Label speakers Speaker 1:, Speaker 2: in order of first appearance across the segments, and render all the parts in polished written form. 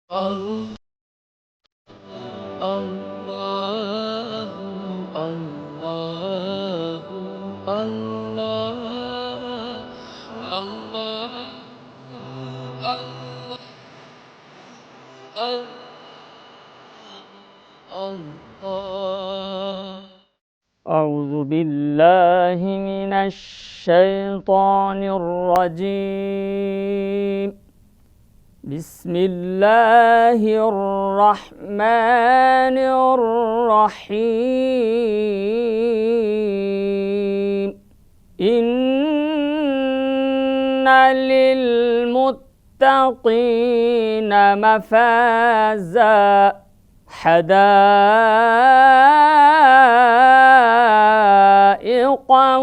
Speaker 1: الله الله الله الله الله الله. أعوذ بالله من الشيطان الرجيم. بسم الله الرحمن الرحيم. إن للمتقين مفازا حدائق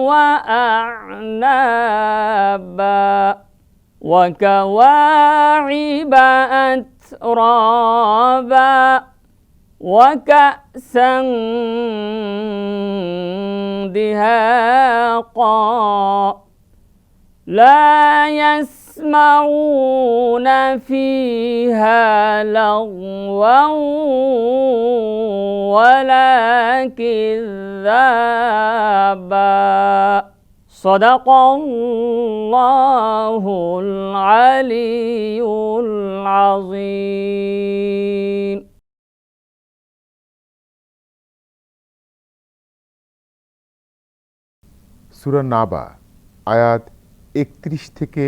Speaker 1: وأعنابا وكواعب أترابا وكأسا دهاقا لا يسمعون فيها لغوا ولا كذابا. صدق الله العلي العظيم.
Speaker 2: সূরা নাবা আয়াত 31 থেকে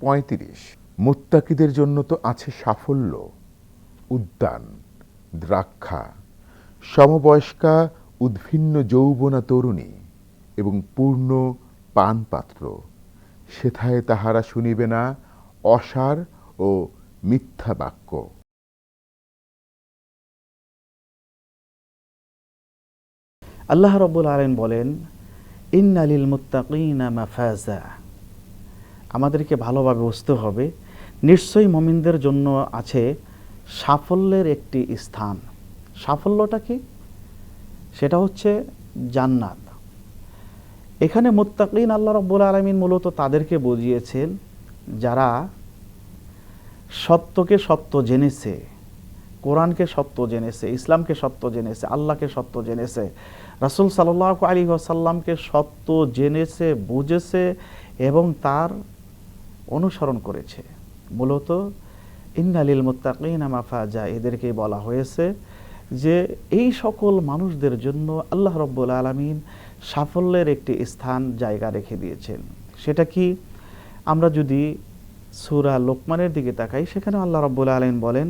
Speaker 2: 35। মুত্তাকিদের জন্য তো আছে সাফল্য, উদ্যান, দ্রাক্ষা, সমবয়স্কা উদ্ভিন্ন যৌবনা তরুণী এবং পূর্ণ পানপাত্র। সেথায় তাহারা শুনিবে না অসার ও মিথ্যা বাক্য।
Speaker 3: আল্লাহ রাব্বুল আলামিন বলেন, ইন্না লিল মুত্তাকিনা মাফাজা। আমাদেরকে ভালোভাবে বুঝতে হবে, নিশ্চয়ই মুমিনদের জন্য আছে সাফল্যের একটি স্থান। সাফল্যটা কি? সেটা হচ্ছে জান্নাত। এখানে মুত্তাকিন আল্লাহ রাব্বুল আলামিন মূলত তাদেরকে বুঝিয়েছেন যারা সত্যকে সত্য জেনেছে, কোরআনকে সত্য জেনেছে, ইসলামকে সত্য জেনেছে, আল্লাহকে সত্য জেনেছে, রাসূল সাল্লাল্লাহু আলাইহি ওয়াসাল্লামকে সত্য জেনেছে, বুঝেছে এবং তার অনুসরণ করেছে। মূলত ইন্না লিল মুত্তাকিনা মাফাজা, এদেরকেই বলা হয়েছে যে এই সকল মানুষদের জন্য আল্লাহ রাব্বুল আলামিন সাফল্যের একটি স্থান, জায়গা রেখে দিয়েছেন। সেটা কি? আমরা যদি সূরা লোকমানের দিকে তাকাই, সেখানে আল্লাহ রাব্বুল আলামিন বলেন,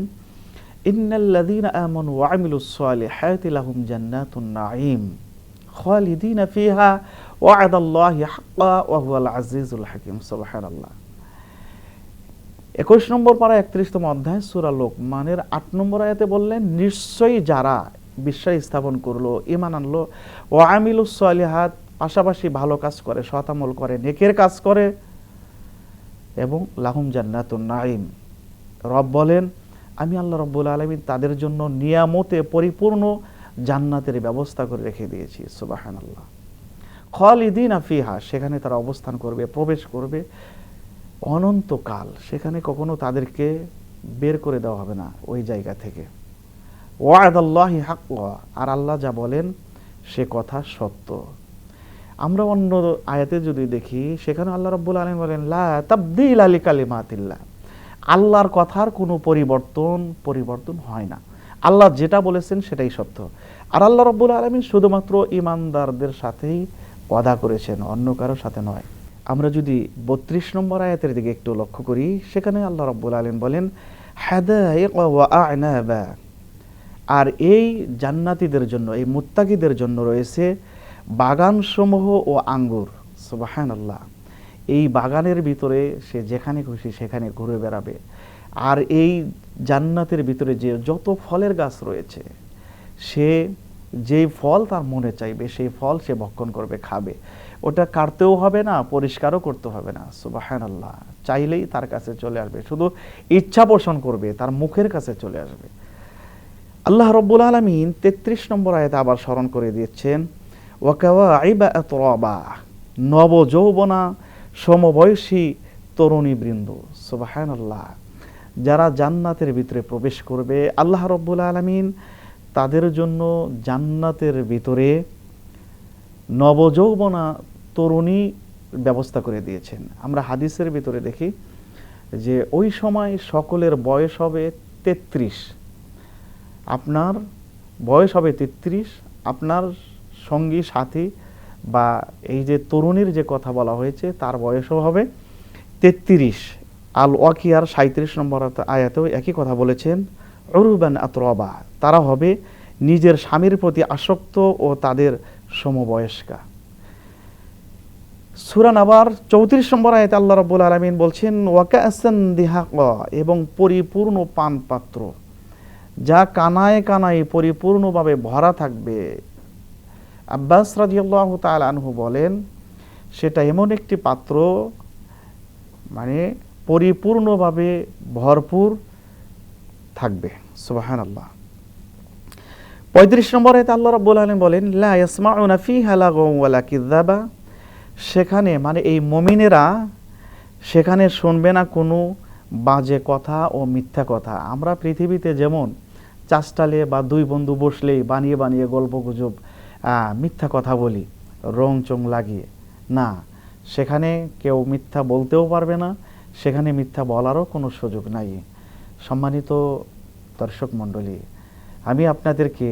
Speaker 3: ইন্নাল্লাযীনা আমানু ওয়া আমিলুস সালিহাতি লাহুম জান্নাতুন নাঈম খালিদিনা ফিহা ওয়া'দাল্লাহি হাক্কান ওয়া হুয়াল আজিজুল হাকীম। সুবহানাল্লাহ। 21 নম্বর পারা 31তম অধ্যায় সূরা লোকমানের 8 নম্বর আয়াতে বললেন, নিশ্চয়ই যারা বিশ্বাস স্থাপন করলো, ঈমান আনলো, ওয়া আমিলুস সালিহাত, পাশাপাশি ভালো কাজ করে, সৎ আমল করে, নেকের কাজ করে, এবং লাহুম জান্নাতুন নাঈম, রব বলেন আমি আল্লাহ রাব্বুল আলামিন তাদের জন্য নিয়ামতে পরিপূর্ণ জান্নাতের ব্যবস্থা করে রেখে দিয়েছি। সুবহানাল্লাহ। খালিদিনা ফিহা, সেখানে তারা অবস্থান করবে, প্রবেশ করবে অনন্তকাল। সেখানে কখনো তাদেরকে বের করে দেওয়া হবে না ওই জায়গা থেকে। ওয়া'দাল্লাহি হাক্কান, আর আল্লাহ যা বলেন সে কথা সত্য। আমরা অন্য আয়াতে যদি দেখি, সেখানে আল্লাহ রাব্বুল আলামিন বলেন, লা তাবদীলা লিকালিমাতিল্লাহ, আল্লাহর কথার কোনো পরিবর্তন হয় না। আল্লাহ যেটা বলেছেন সেটাই সত্য। আর আল্লাহ রাব্বুল আলামিন শুধুমাত্র ঈমানদারদের সাথেই ওয়াদা করেছেন, অন্য কারোর সাথে নয়। আমরা যদি 32 নম্বর আয়াতের দিকে একটু লক্ষ্য করি, সেখানে আল্লাহ রাব্বুল আলামিন বলেন, হাদাইক ওয়া আ'নাবা, আর এই জান্নাতীদের জন্য, এই মুত্তাকিদের জন্য রয়েছে বাগানসমূহ ও আঙ্গুর। সুবহানাল্লাহ। এই বাগানের ভিতরে সে যেখানে খুশি সেখানে ঘুরে বেড়াবে। আর এই জান্নাতের ভিতরে যে যত ফলের গাছ রয়েছে, সে যেই ফল তার মনে চাইবে সেই ফল সে ভক্ষণ করবে, খাবে। ওটা কাটতেও হবে না, পরিষ্কারও করতে হবে না। সুবহানাল্লাহ। চাইলেই তার কাছে চলে আসবে, শুধু ইচ্ছা পোষণ করবে, তার মুখের কাছে চলে আসবে। আল্লাহ রাব্বুল আলামিন 33 নম্বর আয়াতে আবার স্মরণ করে দিচ্ছেন, ওয়াকাওয়াইবা আতরাবা, নবযৌবনা সমবয়সী তরুণীবৃন্দ। সুবহানাল্লাহ। যারা জান্নাতের ভিতরে প্রবেশ করবে আল্লাহ রাব্বুল আলামিন তাদের জন্য জান্নাতের ভিতরে নবযৌবনা তরুণী ব্যবস্থা করে দিয়েছেন। আমরা হাদিসের ভিতরে দেখি যে ওই সময় সকলের বয়স হবে 33। আপনার বয়স হবে 33, আপনার সঙ্গী সাথী বা এই যে তরুণীর যে কথা বলা হয়েছে তার বয়সও হবে 33। আল ওয়াকিয়ার 37 নম্বর আয়াতেও একই কথা বলেছেন, উরুবান আতরাবা, তারা হবে নিজের স্বামীর প্রতি আসক্ত ও তাদের সমবয়স্কা। সূরা নাবার 34 নম্বর আয়াতে আল্লাহ রাব্বুল আলামিন বলছেন ওয়াকাসান দিহাকা, এবং পরিপূর্ণ পান পাত্র যা কানায় কানায় পরিপূর্ণভাবে ভরা থাকবে। আব্বাস রাদিয়াল্লাহু তাআলা আনহু বলেন সেটা এমন একটি পাত্র মানে পরিপূর্ণভাবে ভরপুর থাকবে। সুবহানাল্লাহ। 35 নম্বর আয়াতে আল্লাহ রাব্বুল আলামিন বলেন লা ইয়াসমাউনা ফিহা লাগাও ওয়ালা কিযাবা, সেখানে মানে এই মুমিনেরা সেখানে শুনবে না কোনো বাজে কথা ও মিথ্যা কথা। আমরা পৃথিবীতে যেমন চাষটালে বা দুই বন্ধু বসলেই বানিয়ে বানিয়ে গল্পগুজব মিথ্যা কথা বলি রং চং লাগিয়ে, না, সেখানে কেউ মিথ্যা বলতেও পারবে না, সেখানে মিথ্যা বলারও কোনো সুযোগ নাই। সম্মানিত দর্শক মণ্ডলী, আমি আপনাদেরকে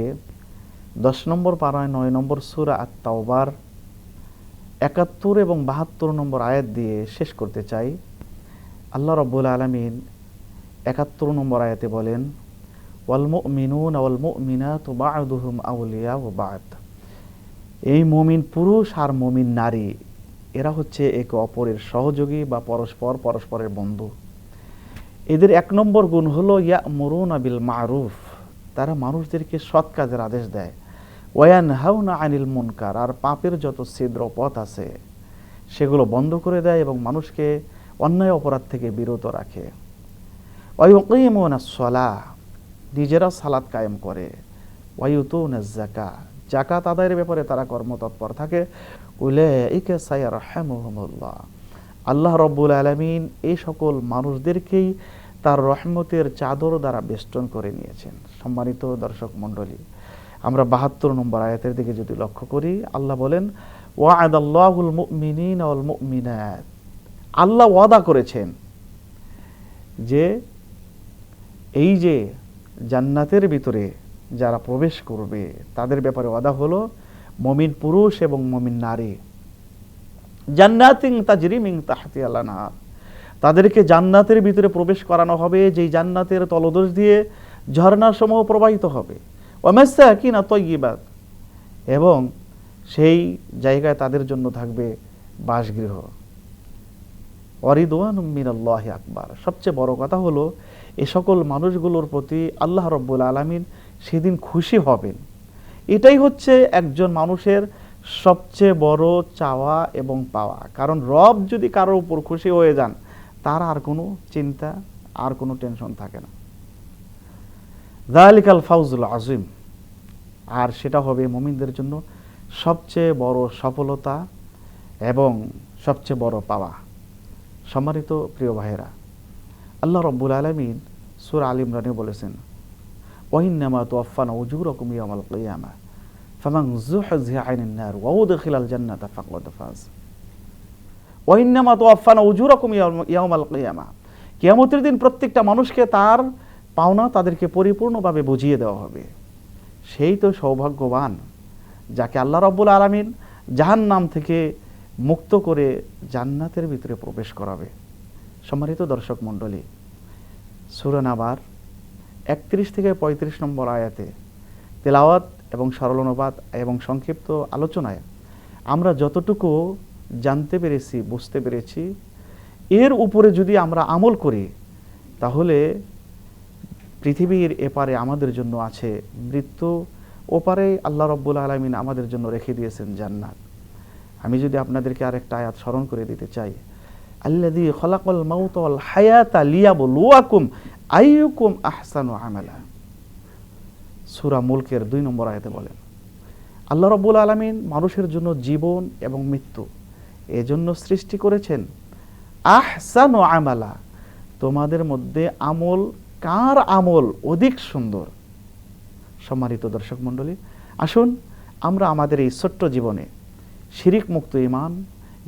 Speaker 3: 10 নম্বর পারায় 9 নম্বর সূরা আত-তাওবার 71 এবং 72 নম্বর আয়াত দিয়ে শেষ করতে চাই। আল্লাহ রাব্বুল আলামিন 71 নম্বর আয়াতে বলেন ওয়াল মুমিনুনা ওয়াল মুমিনাতু বা'দুহুম আউলিয়া ওয়া বা'দ, এই মুমিন পুরুষ আর মুমিন নারী এরা হচ্ছে একে অপরের সহযোগী বা পরস্পরের বন্ধু। এদের 1 নম্বর গুণ হলো ইয়া'মুরুনা বিল মা'রুফ, তারা মানুষদেরকে সৎ কাজের আদেশ দেয়। ওয়ায়ানহাউনা আনিল মুনকার, আর পাপের যত ছিদ্র পথ আছে সেগুলো বন্ধ করে দেয় এবং মানুষকে অন্যায় অপরাধ থেকে বিরত রাখে। ওয়ায়ুকিমুনাস সালাহ, নিজেরা সালাত কায়েম করে। ওয়ায়ুতুনাজ যাকাত, যাকাত আদায়ের ব্যাপারে তারা কর্মতৎপর থাকে। উলাইকা সায়ারহামুহুমুল্লাহ, আল্লাহ রাব্বুল আলামিন এই সকল মানুষদেরকেই তার রহমতের চাদর দ্বারা বেষ্টন করে নিয়েছেন। সম্মানিত দর্শক মণ্ডলী, আমরা 72 নম্বর আয়াতের দিকে যদি লক্ষ্য করি, আল্লাহ বলেন ওয়া'আদাল্লাহুল মুমিনিনা ওয়াল মুমিনাত, আল্লাহ ওয়াদা করেছেন যে এই যে জান্নাতের ভিতরে যারা প্রবেশ করবে তাদের ব্যাপারে ওয়াদা হলো মুমিন পুরুষ এবং মুমিন নারী, জান্নাতিন তাজরি মিন তাহতিহাল আনহার, তাদেরকে জান্নাতের ভিতরে প্রবেশ করানো হবে যেই জান্নাতের তলদেশ দিয়ে ঝর্ণাসমূহ প্রবাহিত হবে। ওয়া মাসাকিন তাইয়্যিবাত, এবং সেই জায়গায় তাদের জন্য থাকবে বাসগৃহ। ওয়ারিদওয়ানুম মিনাল্লাহি আকবার, সবচেয়ে বড় কথা হলো এই সকল মানুষগুলোর প্রতি আল্লাহ রাব্বুল আলামিন সেদিন খুশি হবেন। এটাই হচ্ছে একজন মানুষের সবচেয়ে বড় চাওয়া এবং পাওয়া, কারণ রব যদি কারোর উপর খুশি হয়ে যান তার আর কোনো চিন্তা আর কোনো টেনশন থাকে না। যালিকাল ফাউজুল আযীম, আর সেটা হবে মুমিনদের জন্য সবচেয়ে বড় সফলতা এবং সবচেয়ে বড় পাওয়া। সম্মানিত প্রিয় ভাইয়েরা, আল্লাহ রাব্বুল আলামিন সূরা আল ইমরানে বলেছেন ওয়াইন্নামা তুওয়াফানা উজুরাকুম ইয়াওমাল কিয়ামাহ ফামান যুহজিহা আনিন নার ওয়া উদখিলাল জান্নাতা ফাকাদ ফাজ। ওয়াইন্নামা তুওয়াফানা উজুরাকুম ইয়াওমাল কিয়ামাহ, কিয়ামতের দিন প্রত্যেকটা মানুষকে তার পাওনা তাদেরকে পরিপূর্ণভাবে বুঝিয়ে দেওয়া হবে। সেই তো সৌভাগ্যবান যাকে আল্লাহ রাব্বুল আলামিন জাহান্নাম থেকে মুক্ত করে জান্নাতের ভিতরে প্রবেশ করাবে। সম্মানিত দর্শক মণ্ডলী, সূরা নাবার 31 থেকে 35 নম্বর আয়াতে তেলাওয়াত এবং সরল অনুবাদ এবং সংক্ষিপ্ত আলোচনায় আমরা যতটুকু জানতে পেরেছি, বুঝতে পেরেছি, এর উপরে যদি আমরা আমল করি তাহলে পৃথিবীর এপারে আমাদের জন্য আছে মৃত্যু, ওপারে আল্লাহ রাব্বুল আলামিন আমাদের জন্য রেখে দিয়েছেন জান্নাত। আমি যদি আপনাদেরকে আরেকটা আয়াত স্মরণ করে দিতে চাই, আল্লাযী খালাকাল মাউতা ওয়াল হায়াতা লিয়াবলুয়াকুম আইয়ুকুম আহসানু আমালা, সূরা মুলকের 2 নম্বর আয়াতে বলেন আল্লাহ রাব্বুল আলামিন মানুষের জন্য জীবন এবং মৃত্যু এজন্য সৃষ্টি করেছেন আহসানু আমালা, তোমাদের মধ্যে আমল, কার আমল অধিক সুন্দর। সম্মানিত দর্শক মণ্ডলী, আসুন আমরা আমাদের এই ছোট্ট জীবনে শিরিক মুক্ত ঈমান,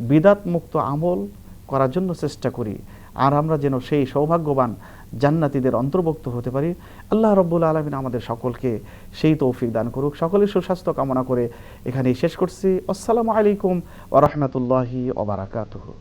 Speaker 3: বিদাত মুক্ত আমল করার জন্য চেষ্টা করি, আর আমরা যেন সেই সৌভাগ্যবান জান্নাতীদের অন্তর্ভুক্ত হতে পারি। আল্লাহ রাব্বুল আলামিন আমাদের সকলকে সেই তৌফিক দান করুক। সকলের সুস্বাস্থ্য কামনা করে এখানেই শেষ করছি। আসসালামু আলাইকুম ওয়া রাহমাতুল্লাহি ওয়া বারাকাতুহু।